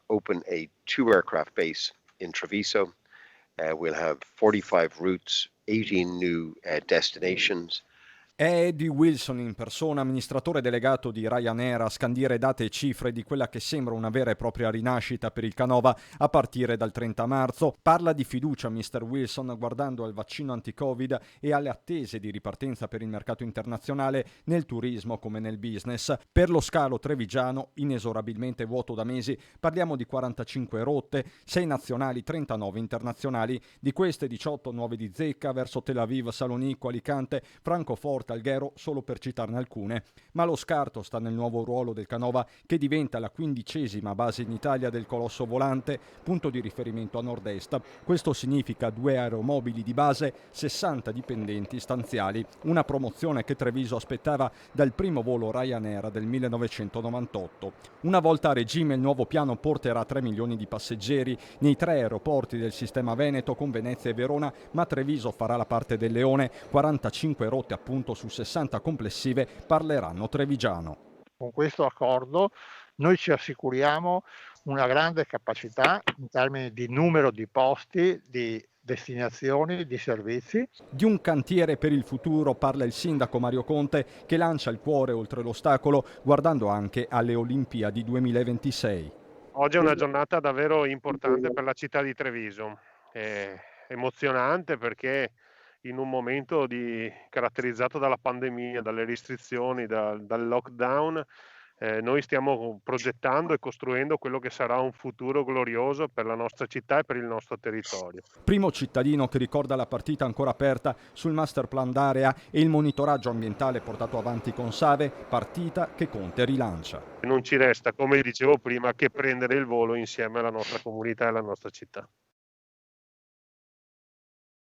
open a 2-aircraft base in Treviso. We'll have 45 routes, 18 new destinations. È Eddie Wilson in persona, amministratore delegato di Ryanair, a scandire date e cifre di quella che sembra una vera e propria rinascita per il Canova a partire dal 30 marzo. Parla di fiducia Mr. Wilson guardando al vaccino anti-Covid e alle attese di ripartenza per il mercato internazionale nel turismo come nel business. Per lo scalo trevigiano, inesorabilmente vuoto da mesi, parliamo di 45 rotte, 6 nazionali, 39 internazionali. Di queste 18 nuove di zecca verso Tel Aviv, Salonico, Alicante, Francoforte, Alghero, solo per citarne alcune. Ma lo scarto sta nel nuovo ruolo del Canova, che diventa la 15ª base in Italia del colosso volante, punto di riferimento a nord-est. Questo significa 2 aeromobili di base, 60 dipendenti stanziali, una promozione che Treviso aspettava dal primo volo Ryanair del 1998. Una volta a regime il nuovo piano porterà 3 milioni di passeggeri nei 3 aeroporti del sistema Veneto con Venezia e Verona, ma Treviso farà la parte del leone, 45 rotte appunto su 60 complessive parleranno trevigiano. Con questo accordo noi ci assicuriamo una grande capacità in termini di numero di posti, di destinazioni, di servizi. Di un cantiere per il futuro parla il sindaco Mario Conte, che lancia il cuore oltre l'ostacolo guardando anche alle Olimpiadi 2026. Oggi è una giornata davvero importante per la città di Treviso, è emozionante perché in un momento caratterizzato dalla pandemia, dalle restrizioni, dal lockdown, noi stiamo progettando e costruendo quello che sarà un futuro glorioso per la nostra città e per il nostro territorio. Primo cittadino che ricorda la partita ancora aperta sul master plan d'area e il monitoraggio ambientale portato avanti con Save, partita che Conte rilancia. Non ci resta, come dicevo prima, che prendere il volo insieme alla nostra comunità e alla nostra città.